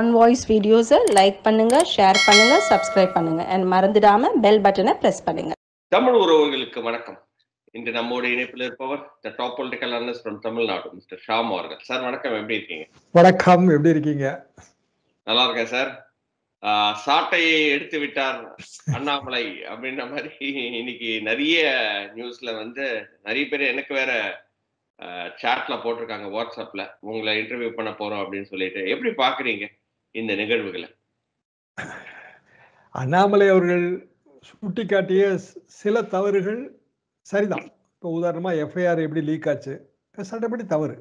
On voice வீடியோஸை like பண்ணுங்க, share பண்ணுங்க, சப்ஸ்கிரைப் பண்ணுங்க அண்ட் மறந்துடாம பெல் பட்டனை பிரஸ் பண்ணுங்க. தமிழ் உறவுகளுக்கு வணக்கம். இன்று நம்மோட இணைப்பில் இருப்பவர் the top political analyst from Tamil Nadu mister Sham அவர்கள். சார் வணக்கம், எப்படி இருக்கீங்க? வணக்கம், எப்படி இருக்கீங்க? நல்லா இருக்கேன் சார். சாட்டையை எடுத்து விட்டார் அண்ணாமலை அப்படின்ற மாதிரி இன்னைக்கு நிறைய நியூஸ்ல வந்து நிறைய பேர் எனக்கு வேற சாட்ல போட்டிருக்காங்க வாட்ஸ்அப்ல, உங்களை இன்டர்வியூ பண்ண போறோம் அப்படின்னு சொல்லிட்டு. எப்படி பாக்குறீங்க இந்த நிகழ்வுகளை? அண்ணாமலை அவர்கள் சுட்டிக்காட்டிய சில தவறுகள் சரிதான். இப்போ உதாரணமா எஃப்ஐஆர் எப்படி லீக் ஆச்சு, சட்டப்படி தவறு.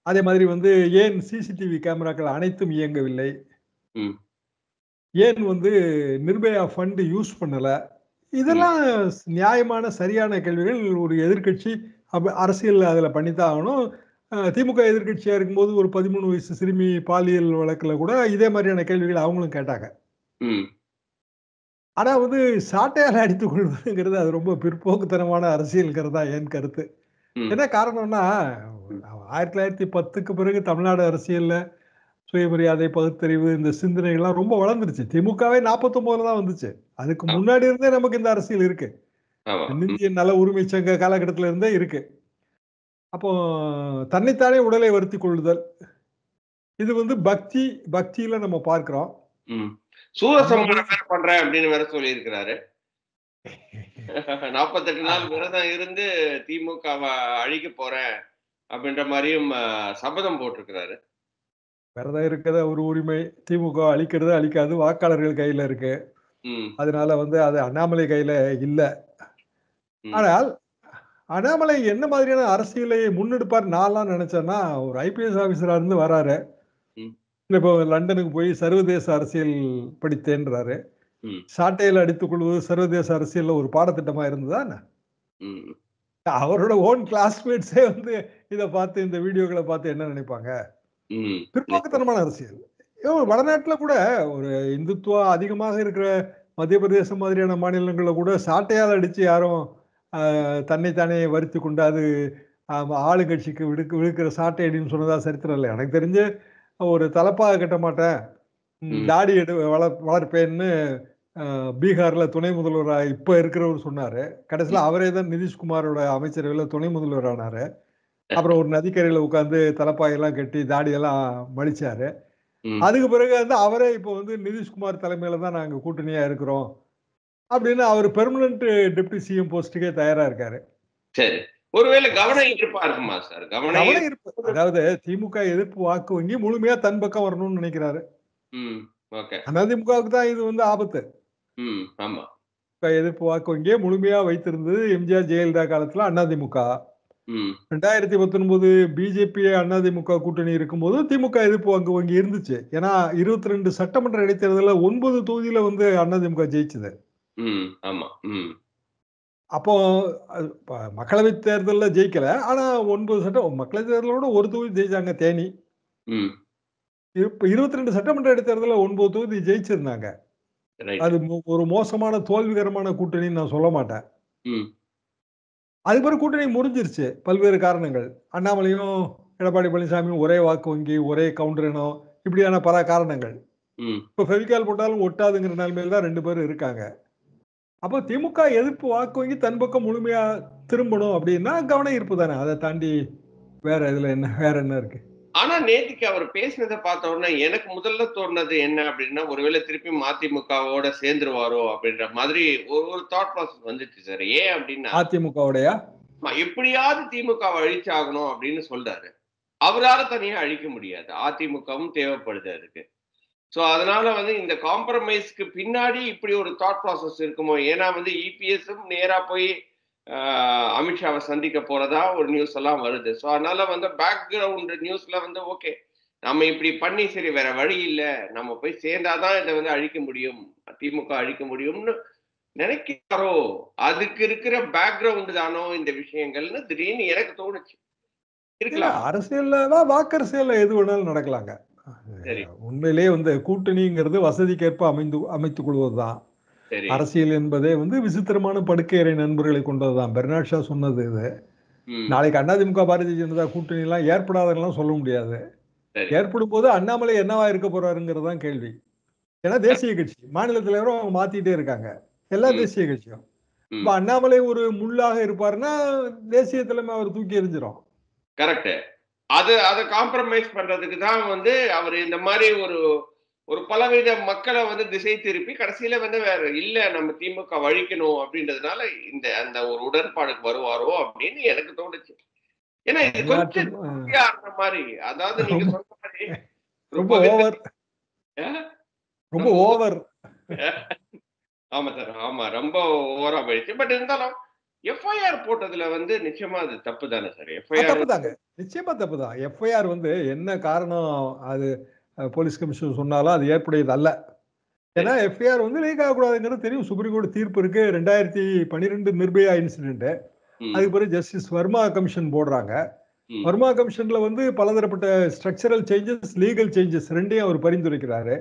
அதே மாதிரி வந்து ஏன் சிசிடிவி கேமராக்கள் அனைத்தும் இயங்கவில்லை, ஏன் வந்து நிர்பயா ஃபண்ட் யூஸ் பண்ணல, இதெல்லாம் நியாயமான சரியான கேள்விகள். ஒரு எதிர்கட்சி அரசியல் அதில் பண்ணித்தான் ஆகணும். திமுக எதிர்கட்சியா இருக்கும்போது ஒரு 13 வயசு சிறுமி பாலியல் வழக்கில் கூட இதே மாதிரியான கேள்விகள் அவங்களும் கேட்டாங்க. ஆனா வந்து சாட்டையால் அடித்துக் கொள்வதுங்கிறது அது ரொம்ப பிற்போக்குத்தனமான அரசியல்ங்கிறதா என் கருத்து. என்ன காரணம்னா, 1910க்கு பிறகு தமிழ்நாடு அரசியல்ல சுயமரியாதை, பகுத்தறிவு, இந்த சிந்தனைகள்லாம் ரொம்ப வளர்ந்துருச்சு. திமுகவே 49 தான் வந்துச்சு. அதுக்கு முன்னாடி இருந்தே நமக்கு இந்த அரசியல் இருக்கு. இந்திய நல உரிமை சங்க காலகட்டத்தில இருந்தே இருக்கு. அப்போ தன்னைத்தானே உடலை வருத்திக் கொள்ளுதல், இது வந்து பக்தியில நம்ம பார்க்கிறோம். சூரசம்ஹாரம் வேற பண்றேன் அப்படின்னு வேற சொல்லி இருக்கிறாரு. 48 நாள் விரதம் இருந்து திமுகவை அழிக்க போறேன் அப்படின்ற மாதிரியும் சபதம் போட்டிருக்கிறாரு. விரதம் இருக்கிறத ஒரு உரிமை, திமுக அழிக்கிறது அழிக்காது வாக்காளர்கள் கையில இருக்கு. அதனால வந்து அது அண்ணாமலை கையில இல்ல. ஆனால் அண்ணாமலை என்ன மாதிரியான அரசியலை முன்னெடுப்பார் நான்லாம் நினைச்சேன்னா, ஒரு ஐபிஎஸ் ஆபீசரா இருந்து வராரு. இப்போ லண்டனுக்கு போய் சர்வதேச அரசியல் படித்தேன்றாரு. சாட்டையில் அடித்துக் கொள்வது சர்வதேச அரசியல்ல ஒரு பாடத்திட்டமா இருந்ததா என்ன? அவரோட ஓன் கிளாஸ்மேட்ஸே வந்து இதை பார்த்து, இந்த வீடியோக்களை பார்த்து என்ன நினைப்பாங்க? பிற்போக்குத்தனமான அரசியல். வடநாட்டுல கூட ஒரு இந்துத்துவா அதிகமாக இருக்கிற மத்திய பிரதேசம் மாதிரியான மாநிலங்கள்ல கூட சாட்டையால் அடிச்சு யாரும் தன்னைத்தானே வருத்தி கொண்டு அது ஆளுங்கட்சிக்கு விழுக்கிற சாட்டை அடின்னு சொன்னதா சரித்திரம் இல்லை. எனக்கு தெரிஞ்சு ஒரு தலப்பாக கட்ட மாட்டேன், தாடி வளர்ப்பேன்னு பீகார்ல துணை முதல்வராக இப்ப இருக்கிறவர் சொன்னாரு. கடைசியில் அவரே தான் நிதிஷ்குமாரோட அமைச்சரவையில் துணை முதல்வர் ஆனாரு. அப்புறம் ஒரு நதிக்கரையில உட்கார்ந்து தலப்பாயெல்லாம் கட்டி தாடியெல்லாம் மலிச்சாரு. அதுக்கு பிறகு வந்து அவரே இப்போ வந்து நிதிஷ்குமார் தலைமையில தான் நாங்க கூட்டணியா இருக்கிறோம் அப்படின்னு அவர் பெர்மனன்ட் டெப்டி சிஎம் போஸ்டுக்கே தயாரா இருக்காரு. சரி, ஒருவேளை கவன ஈர்ப்பா இருக்குமா சார்? கவன ஈர்ப்பு, அதாவது திமுக எதிர்ப்பு வாக்கு வங்கி முழுமையா தன் பக்கம் வரணும்னு நினைக்கிறாரு. அதிமுகவுக்கு தான் இது வந்து ஆபத்து. ஆமா, எதிர்ப்பு வாக்கு வங்கியை முழுமையா வைத்திருந்தது எம்ஜிஆர் ஜெயலலிதா காலத்துல அதிமுக. 2019 பிஜேபி அதிமுக கூட்டணி இருக்கும்போது திமுக எதிர்ப்பு வாக்கு வங்கி இருந்துச்சு. ஏன்னா 22 சட்டமன்ற இடைத்தேர்தலில் 9 தொகுதியில வந்து அதிமுக ஜெயிச்சது. அப்போ மக்களவை தேர்தலில் ஜெயிக்கல, ஆனா 9 சட்டம் மக்களவை தேர்தலோட ஒரு தொகுதி ஜெயிச்சாங்க, தேனி. இப்ப 22 சட்டமன்ற இடைத்தேர்தலில் 9 தொகுதி ஜெயிச்சிருந்தாங்க. அது ஒரு மோசமான தோல்விகரமான கூட்டணின்னு நான் சொல்ல மாட்டேன். அது பிறகு கூட்டணி முறிஞ்சிருச்சு, பல்வேறு காரணங்கள். அண்ணாமலையும் எடப்பாடி பழனிசாமியும் ஒரே வாக்கு வங்கி, ஒரே கவுண்டர் இனம், இப்படியான பல காரணங்கள். இப்ப ஃபெவிகால் போட்டாலும் ஒட்டாதுங்கிற நிலைமையில தான் 2 பேரும் இருக்காங்க. அப்போ திமுக எதிர்ப்பு வாக்கு வங்கி தன் பக்கம் முழுமையா திரும்பணும் அப்படின்னா கவன ஈர்ப்பு தானே. அதை தாண்டி வேற இதுல என்ன இருக்கு? ஆனா நேற்றுக்கு அவர் பேசினதை பார்த்த உடனே எனக்கு முதல்ல தோணுனது என்ன அப்படின்னா, ஒருவேளை திருப்பி மதிமுகவோட சேர்ந்துருவாரோ அப்படின்ற மாதிரி ஒரு தாட் ப்ராசஸ் வந்துச்சு சார். ஏன் அப்படின்னா, அதிமுகவோடயா எப்படியாவது திமுக அழிச்சாகணும் அப்படின்னு சொல்றாரு. அவரால தனியா அழிக்க முடியாது, அதிமுகவும் தேவைப்படுது அதுக்கு. ஸோ அதனால வந்து இந்த காம்ப்ரமைஸ்க்கு பின்னாடி இப்படி ஒரு தாட் ப்ராசஸ் இருக்குமோ? ஏன்னா வந்து இபிஎஸும் நேரா போய் அமித்ஷாவை சந்திக்க போறதா ஒரு நியூஸ் எல்லாம் வருது. ஸோ அதனால வந்து பேக்ரவுண்ட் நியூஸ்ல வந்து ஓகே, நம்ம இப்படி பண்ணி சரி வேற வழி இல்லை, நம்ம போய் சேர்ந்தாதான் இதை வந்து அழிக்க முடியும், திமுக அழிக்க முடியும்னு நினைக்கிறாரோ? அதுக்கு இருக்கிற பேக்ரவுண்ட் தானோ இந்த விஷயங்கள்னு திடீர்னு எனக்கு தோணுச்சு. இருக்கலாம், அரசியல்ல வாக்கரசியல்ல எது வேணாலும் நடக்கலாங்க. உண்மையிலேயே வந்து கூட்டணிங்கிறது வசதிக்கேற்ப அமைத்துக் கொள்வதுதான். அரசியல் என்பதே வந்து விசித்திரமான படுக்கையறை நண்பர்களை கொண்டதுதான். பெர்னாட் ஷா சொன்னது இது. நாளைக்கு அதிமுக பாரதிய ஜனதா கூட்டணி எல்லாம் ஏற்படாதெல்லாம் சொல்ல முடியாது. ஏற்படும் போது அண்ணாமலை என்னவா இருக்க போறாருங்கிறது தான் கேள்வி. ஏன்னா தேசிய கட்சி, மாநில தலைவரும் அவங்க மாத்திட்டே இருக்காங்க, எல்லா தேசிய கட்சியும். இப்ப அண்ணாமலை ஒரு முள்ளாக இருப்பாருன்னா தேசிய தலைமை அவர் தூக்கி எறிஞ்சிரும். கரெக்ட். அதை காம்ப்ரமைஸ் பண்றதுக்கு தான் வந்து அவர் இந்த மாதிரி ஒரு பலவித மக்களை வந்து திசை திருப்பி கடைசியில வந்து வேற இல்ல நம்ம திமுக வழிக்கணும் அப்படின்றதுனால அந்த ஒரு உடன்பாடுக்கு வருவாரோ அப்படின்னு எனக்கு தோணுச்சு. ஏன்னா இது கொஞ்சம் அந்த மாதிரி, அதாவது நீங்க சொன்ன மாதிரி ரொம்ப ஓவர். ஆமா சார், ஆமா, ரொம்ப ஓவரா போயிடுச்சு. பட் இருந்தாலும் எஃப்ஐஆர் போட்டதுல வந்து நிச்சயமா அது தப்பு தானே சார்? தப்பு தாங்க, நிச்சயமா தப்பு தான். எஃப்ஐஆர் வந்து என்ன காரணம் அது போலீஸ் கமிஷனர் சொன்னாலும் அது ஏற்புடையது அல்ல. ஏன்னா எஃப்ஐஆர் வந்து லீக் ஆகக்கூடாதுங்கிறது தெரியும். சுப்ரீம் கோர்ட் தீர்ப்பு இருக்கு. 2012 நிர்பயா இன்சிடென்ட். அதுக்கு பிறகு ஜஸ்டிஸ் வர்மா கமிஷன் போடுறாங்க. வர்மா கமிஷன்ல வந்து பலதரப்பட்ட ஸ்ட்ரக்சரல் சேஞ்சஸ், லீகல் சேஞ்சஸ் ரெண்டையும் அவர் பரிந்துரைக்கிறாரு.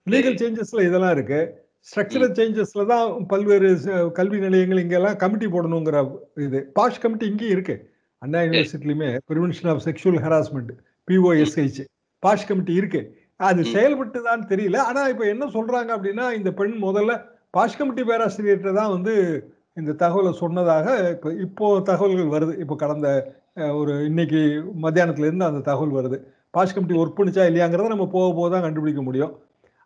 லீகல் சேஞ்சஸ்ல இதெல்லாம் இருக்கு. ஸ்ட்ரக்சரல் சேஞ்சஸ்ல தான் பல்வேறு கல்வி நிலையங்கள் இங்கெல்லாம் கமிட்டி போடணுங்கிற இது பாஷ் கமிட்டி இங்கேயும் இருக்கு. அண்ணா யூனிவர்சிட்டிலுமே prevention of sexual harassment POSH POSH committee இருக்கு. அது செயல்பட்டுதான் தெரியல. ஆனா இப்ப என்ன சொல்றாங்க அப்படின்னா, இந்த பெண் முதல்ல பாஷ் கமிட்டி பேராசிரியர்கிட்ட தான் வந்து இந்த தகவலை சொன்னதாக இப்போ தகவல்கள் வருது. இப்போ கடந்த இன்னைக்கு மத்தியானத்துல இருந்து அந்த தகவல் வருது. பாஷ் கமிட்டி ஒர்க் பண்ணிச்சா இல்லையாங்கிறத நம்ம போக போக தான் கண்டுபிடிக்க முடியும்.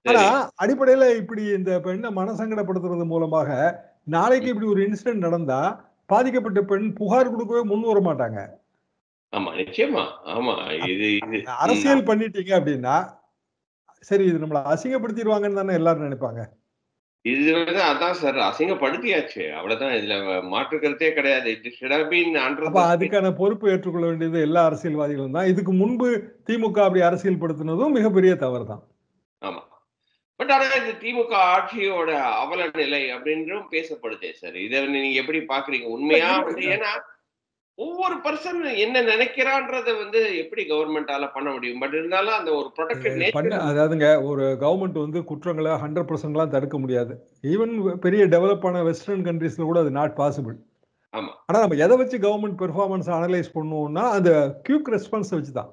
ஆனா அடிப்படையில இப்படி இந்த பெண்ணை மனசங்கடப்படுத்துறது மூலமாக நாளைக்கு இப்படி ஒரு இன்சிடென்ட் நடந்தா பாதிக்கப்பட்ட பெண் புகார் கொடுக்கவே முன் வர மாட்டாங்க. ஆமா, நிச்சயமா. ஆமா, இது அரசியல் பண்ணிட்டீங்க அப்படின்னா சரி இது நம்மள அசிங்கப்படுத்திடுவாங்கன்னு தானே எல்லாரும் நினைப்பாங்க. இது வந்து அதான் சார், அசிங்கப்படுத்தியாச்சு, அவ்வளவுதான். இதுல மாற்று கருத்தே கிடையாது. அதுக்கான பொறுப்பு ஏற்றுக்கொள்ள வேண்டியது எல்லா அரசியல்வாதிகளும் தான். இதுக்கு முன்பு திமுக அப்படி அரசியல் படுத்தினதும் மிகப்பெரிய தவறு தான். ஆமா, பட் ஆனா இந்த திமுக ஆட்சியோட அவல நிலை அப்படின்றும் பேசப்படுதே சார். இதை நீங்க எப்படி பாக்குறீங்க? உண்மையா வந்து ஏன்னா ஒவ்வொரு பர்சன் என்ன நினைக்கிறான்றத வந்து எப்படி கவர்மெண்டால பண்ண முடியும்? பட் இருந்தாலும் அந்த ஒரு ப்ரொடெக்டட் நேச்சர். அதாவதுங்க, ஒரு கவர்மெண்ட் வந்து குற்றங்களை 100% தடுக்க முடியாது. ஈவன் பெரிய டெவலப் ஆன வெஸ்டர்ன் கண்ட்ரீஸ்ல கூட அது நாட் பாசிபிள். ஆமா. ஆனா நம்ம எதை வச்சு கவர்மெண்ட் பெர்ஃபார்மன்ஸ் அனலைஸ் பண்ணுவோம்னா அந்த குயிக் ரெஸ்பான்ஸ் வச்சுதான்,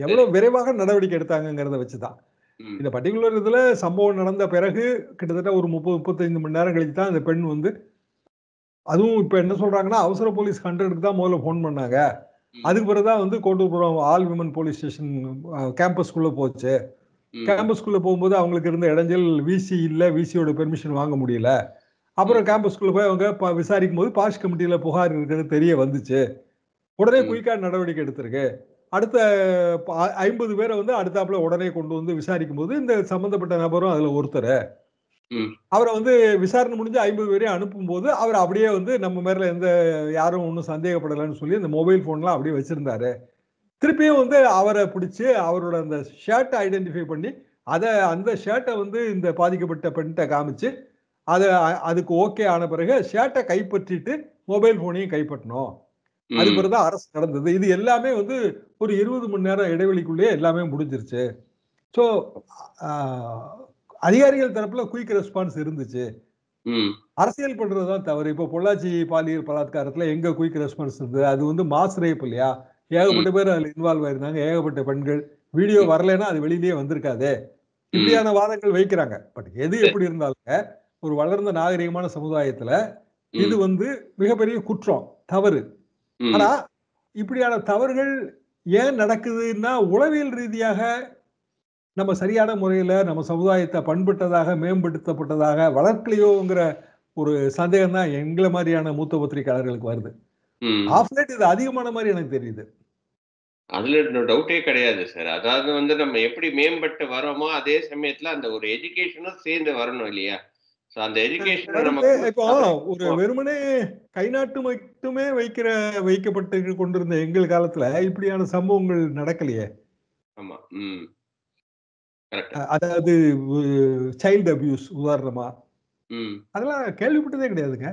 எவ்வளவு விரைவாக நடவடிக்கை எடுத்தாங்கிறத வச்சுதான். இந்த பர்டிகுலர் இதுல சம்பவம் நடந்த பிறகு கிட்டத்தட்ட ஒரு 30-35 மணி நேரம் கழிச்சு தான் அந்த பெண் வந்து, அதுவும் இப்ப என்ன சொல்றாங்கன்னா அவசர போலீஸ் 100க்கு தான் முதல்ல போன் பண்ணாங்க. அதுக்கு பிறகுதான் வந்து Kotturpuram all women police station கேம்பஸ்குள்ள போச்சு. கேம்பஸ்குள்ள போகும்போது அவங்களுக்கு இருந்த இடைஞ்சல், விசி இல்ல, விசியோட பெர்மிஷன் வாங்க முடியல. அப்புறம் கேம்பஸ்குள்ள போய் அவங்க விசாரிக்கும் போது பாஷ் கமிட்டியில புகார் இருக்கிறது தெரிய வந்துச்சு. உடனே குயிக்கா நடவடிக்கை எடுத்திருக்கு. அடுத்த 50 பேரை வந்து அடுத்தாப்புல உடனே கொண்டு வந்து விசாரிக்கும் போது இந்த சம்பந்தப்பட்ட நபரும் அதுல ஒருத்தர். அவரை வந்து விசாரணை முடிஞ்சு 50 பேரையும் அனுப்பும் போது அவர் அப்படியே வந்து நம்ம மேல எந்த யாரும் ஒன்றும் சந்தேகப்படலைன்னு சொல்லி இந்த மொபைல் போன்லாம் அப்படியே வச்சிருந்தாரு. திருப்பியும் வந்து அவரை பிடிச்சு அவரோட அந்த ஷர்ட்டை ஐடென்டிஃபை பண்ணி அந்த ஷர்ட்டை வந்து இந்த பாதிக்கப்பட்ட பெண்கிட்ட காமிச்சு அதுக்கு ஓகே ஆன பிறகு ஷர்ட்டை கைப்பற்றிட்டு மொபைல் போனையும் கைப்பற்றணும். அது பிறகுதான் அரசு நடந்தது. இது எல்லாமே வந்து ஒரு 20 மணி நேரம் இடைவெளிக்குள்ளேயே எல்லாமே முடிஞ்சிருச்சு. ஸோ அதிகாரிகள் தரப்புல குயிக் ரெஸ்பான்ஸ் இருந்துச்சு. அரசியல் பண்றதுதான் தவறு. இப்போ பொள்ளாச்சி பாலியல் பலாத்காரத்துல எங்க குயிக் ரெஸ்பான்ஸ் இருந்தது? அது வந்து மாஸ் ரேப் இல்லையா? ஏகப்பட்ட பேர் அதுல இன்வால்வ் ஆயிருந்தாங்க, ஏகப்பட்ட பெண்கள். வீடியோ வரலைன்னா அது வெளியிலேயே வந்திருக்காதே. இப்படியான வாதங்கள் வைக்கிறாங்க. பட் எது எப்படி இருந்தாலுங்க ஒரு வளர்ந்த நாகரிகமான சமுதாயத்துல இது வந்து மிகப்பெரிய குற்றம், தவறு. ஆனா இப்படியான தவறுகள் ஏன் நடக்குதுன்னா உளவியல் ரீதியாக நம்ம சரியான முறையில நம்ம சமுதாயத்தை பண்பட்டதாக, மேம்படுத்தப்பட்டதாக வளர்க்கலையோங்கிற ஒரு சந்தேகம் தான் எங்களை மாதிரியான மூத்த பத்திரிகையாளர்களுக்கு வருது. ஆஃப் லேட் இது அதிகமான மாதிரி எனக்கு தெரியுது. அதுல டவுட்டே கிடையாது சார். அதாவது வந்து நம்ம எப்படி மேம்பட்டு வரோமோ அதே சமயத்துல அந்த ஒரு எஜுகேஷனும் சேர்ந்து வரணும் இல்லையா? அந்த எஜுகேஷன் இப்போ ஒரு வெறுமனே கை நாட்டு மட்டுமே வைக்கப்பட்டு கொண்டிருந்த எங்கள் காலத்துல இப்படியான சம்பவங்கள் நடக்கலையே. ஆமா. அதாவது சைல்டு அபியூஸ் உதாரணமா அதெல்லாம் கேள்விப்பட்டதே கிடையாதுங்க.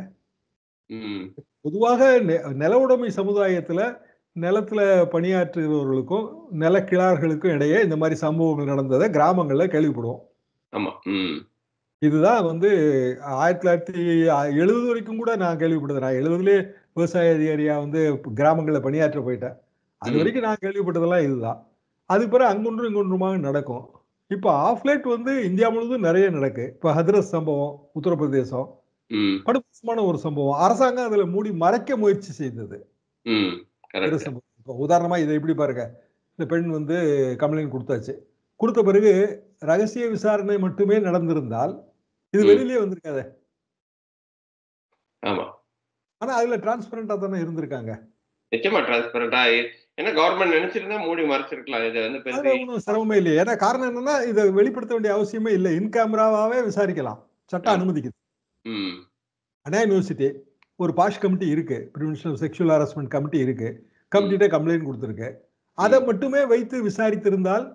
பொதுவாக நில உடைமை சமுதாயத்துல நிலத்துல பணியாற்றுகிறவர்களுக்கும் நிலக்கிழார்களுக்கும் இடையே இந்த மாதிரி சம்பவங்கள் நடந்ததை கிராமங்கள்ல கேள்விப்படுவோம். ஆமா. இதுதான் வந்து 1970 வரைக்கும் கூட நான் கேள்விப்பட்டது. நான் 70லயே விவசாய அதிகாரியா வந்து கிராமங்கள்ல பணியாற்ற போயிட்டேன். அது வரைக்கும் நான் கேள்விப்பட்டதெல்லாம் இதுதான். அதுக்கு பிறகு அங்கொன்றும் இங்கொன்றுமாக நடக்கும். இப்போ ஆஃப்லைட் வந்து இந்தியா முழுவதும் நிறைய நடக்கு. இப்போ ஹத்ரஸ் சம்பவம் உத்தரப்பிரதேசம் படுமோசமான ஒரு சம்பவம். அரசாங்கம் அதுல மூடி மறைக்க முயற்சி செய்தது. இப்போ உதாரணமா இதை எப்படி பாருங்க, இந்த பெண் வந்து கம்ப்ளைண்ட் கொடுத்தாச்சு. கொடுத்த பிறகு ரகசிய விசாரணை மட்டுமே நடந்திருந்தால் இது வெளியிலேயே வந்திருக்காது. ஆனா அதுல டிரான்ஸ்பரண்டா தானே இருந்திருக்காங்க. நிச்சயமா டிரான்ஸ்பரண்டா. ஏன்னா கவர்மெண்ட் நினைச்சிருந்தா மூடி மறைச்சிருக்கலாம். இது வந்து ஒன்றும் சிரமமே இல்லை. ஏன்னா காரணம் என்னன்னா இதை வெளிப்படுத்த வேண்டிய அவசியமே இல்லை. இன் கேமராவே விசாரிக்கலாம், சட்டம் அனுமதிக்குது. அண்ணா யூனிவர்சிட்டி ஒரு பாஷ் கமிட்டி இருக்கு, prevention of sexual harassment committee இருக்கு. கமிட்டிட்ட கம்ப்ளைண்ட் கொடுத்துருக்கு. அதை மட்டுமே வைத்து விசாரித்திருந்தால்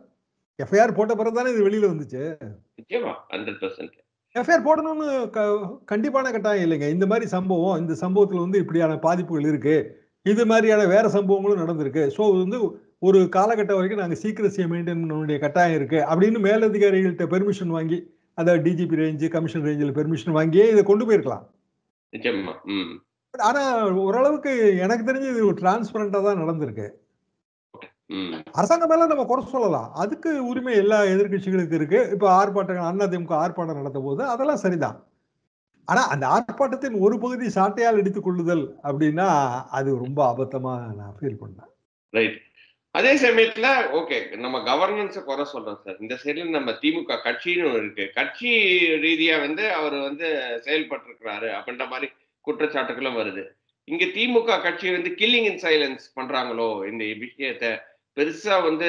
எஃப்ஐஆர் போட்ட பிறகு தானே இது வெளியில வந்துச்சு. நிச்சயமா 100% எஃப்ஐஆர் போடணும்னு கண்டிப்பான கட்டாயம் இல்லைங்க. இந்த மாதிரி சம்பவம், இந்த சம்பவத்துல வந்து இப்படியான பாதிப்புகள் இருக்கு, இது மாதிரியான வேற சம்பவங்களும் நடந்திருக்கு. ஸோ வந்து ஒரு காலகட்டம் வரைக்கும் நாங்கள் சீக்கிரசியை மெயின்டைன் பண்ண வேண்டிய கட்டாயம் இருக்கு அப்படின்னு மேலதிகாரிகள்கிட்ட பெர்மிஷன் வாங்கி, அதாவது டிஜிபி ரேஞ்சு கமிஷன் ரேஞ்சில் பெர்மிஷன் வாங்கியே இதை கொண்டு போயிருக்கலாம். ஆனா ஓரளவுக்கு எனக்கு தெரிஞ்சு இது டிரான்ஸ்பரண்டா தான் நடந்திருக்கு. அரசாங்கம் மேல நம்ம குறை சொல்லலாம், அதுக்கு உரிமை எல்லா எதிர்கட்சிகளுக்கு இருக்கு. இப்ப ஆர்ப்பாட்டம் அதிமுக ஆர்ப்பாட்டம் நடத்தும் போது அதெல்லாம் சரிதான். ஆனா அந்த ஆர்ப்பாட்டத்தின் ஒரு பகுதி சாட்டையால் எடுத்துக் கொள்ளுதல் அப்படின்னா அது ரொம்ப அபத்தமா நான் ஃபீல் பண்ணேன். ரைட். அதே சமயத்துல ஓகே, நம்ம கவர்னன்ஸை குறை சொல்றோம் சார். இந்த சைடுல நம்ம திமுக கட்சின்னு இருக்கு, கட்சி ரீதியா வந்து அவர் வந்து செயல்பட்டு இருக்கிறாரு அப்படின்ற மாதிரி குற்றச்சாட்டுகளும் வருது. இங்க திமுக கட்சி வந்து கில்லிங் இன் சைலன்ஸ் பண்றாங்களோ, இந்த விஷயத்த பெருசா வந்து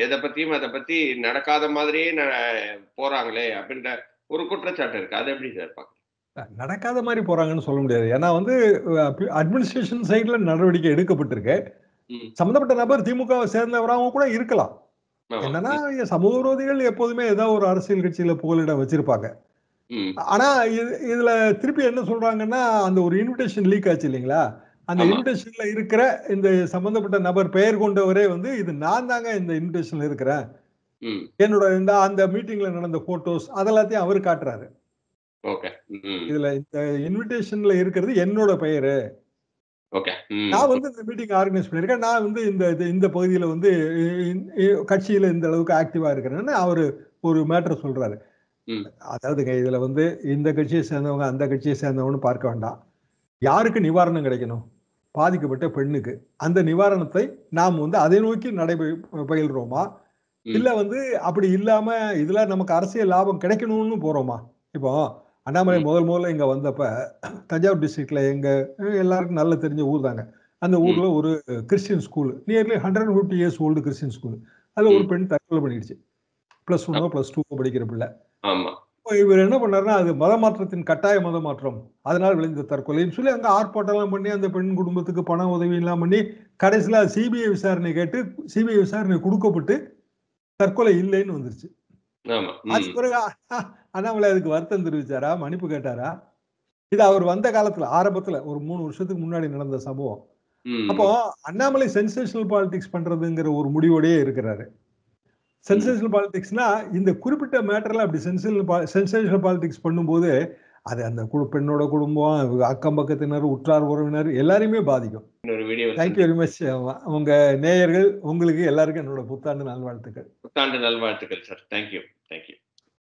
எதை பத்தியும் அதை பத்தி நடக்காத மாதிரியே போறாங்களே அப்படின்ற ஒரு குற்றச்சாட்டு இருக்கு. அது எப்படி சார் பார்க்க? நடக்காத மாதிரி போறாங்கன்னு சொல்ல முடியாது. ஏன்னா வந்து அட்மினிஸ்ட்ரேஷன் சைட்ல நடவடிக்கை எடுக்கப்பட்டிருக்கு. சம்பந்தப்பட்ட நபர் திமுகவை சேர்ந்தவராகவும் கூட இருக்கலாம். என்னன்னா சமூக விரோதிகள் எப்போதுமே ஏதாவது ஒரு அரசியல் கட்சியில புகலிடம் வச்சிருப்பாங்க. ஆனா இதுல திருப்பி என்ன சொல்றாங்கன்னா, அந்த ஒரு இன்விடேஷன் லீக் ஆச்சு இல்லைங்களா, அந்த இன்விடேஷன்ல இருக்கிற இந்த சம்பந்தப்பட்ட நபர் பெயர் கொண்டவரே வந்து இது நான் தாங்க இந்த இன்விடேஷன்ல இருக்கிறேன், என்னோட இந்த அந்த மீட்டிங்ல நடந்த போட்டோஸ் அதெல்லாத்தையும் அவர் காட்டுறாரு. இதுல இந்த இன்விடேஷன்ல இருக்கிறது என்னோட பெயரு, நான் வந்து இந்த மீட்டிங் ஆர்கனைஸ் பண்ணிருக்கேன், நான் வந்து இந்த பகுதியில வந்து கட்சியில இந்த அளவுக்கு ஆக்டிவா இருக்கிறேன்னு அவரு ஒரு மேட்டர் சொல்றாரு. அதாவதுங்க இதுல வந்து இந்த கட்சியை சேர்ந்தவங்க அந்த கட்சியை சேர்ந்தவங்கன்னு பார்க்க வேண்டாம். யாருக்கு நிவாரணம் கிடைக்கணும்? பாதிக்கப்பட்ட பெண்ணுக்கு. அந்த நிவாரணத்தை நாம் வந்து அதை நோக்கி பயில்றோமா, இல்ல வந்து அப்படி இல்லாம இதுல நமக்கு அரசியல் லாபம் கிடைக்கணும்னு போறோமா? இப்போ அண்ணாமலை முதல்ல இங்க வந்தப்ப தஞ்சாவூர் டிஸ்ட்ரிக்ட்ல எங்க எல்லாருக்கும் நல்ல தெரிஞ்ச ஊர் தாங்க. அந்த ஊர்ல ஒரு Christian school, nearly 150 years old Christian school. அதுல ஒரு பெண் தற்கொலை பண்ணிடுச்சு. +1 +2 படிக்கிற பிள்ளை. இவர் என்ன பண்ணாருன்னா, அது மத மாற்றத்தின் கட்டாய மத மாற்றம், அதனால் விளைந்த தற்கொலைன்னு சொல்லி அங்க ஆர்ப்பாட்டம் எல்லாம் பண்ணி அந்த பெண் குடும்பத்துக்கு பண உதவி எல்லாம் பண்ணி கடைசியில சிபிஐ விசாரணை கேட்டு சிபிஐ விசாரணை கொடுக்கப்பட்டு தற்கொலை இல்லைன்னு வந்துருச்சு. அதுக்கு பிறகு அண்ணாமலை அதுக்கு வருத்தம் தெரிவிச்சாரா, மன்னிப்பு கேட்டாரா? இது அவர் வந்த காலத்துல ஆரம்பத்துல ஒரு 3 வருஷத்துக்கு முன்னாடி நடந்த சம்பவம். அப்போ அண்ணாமலை சென்சேஷனல் பாலிடிக்ஸ் பண்றதுங்கிற ஒரு முடிவோடயே இருக்கிறாரு. சென்சேஷனல் பாலிடிக்ஸ்னா இந்த குறிப்பிட்ட மேட்டர்ல அப்படி சென்சேஷனல் பாலிடிக்ஸ் பண்ணும்போது அது அந்த பெண்ணோட குடும்பம், அக்கம் பக்கத்தினர், உற்றார் உறவினர் எல்லாரையுமே பாதிக்கும். Thank you very much. உங்க நேயர்கள் உங்களுக்கு எல்லாருக்கும் என்னோட புத்தாண்டு நல்வாழ்த்துக்கள். புத்தாண்டு நல்வாழ்த்துக்கள் சார். தேங்க்யூ.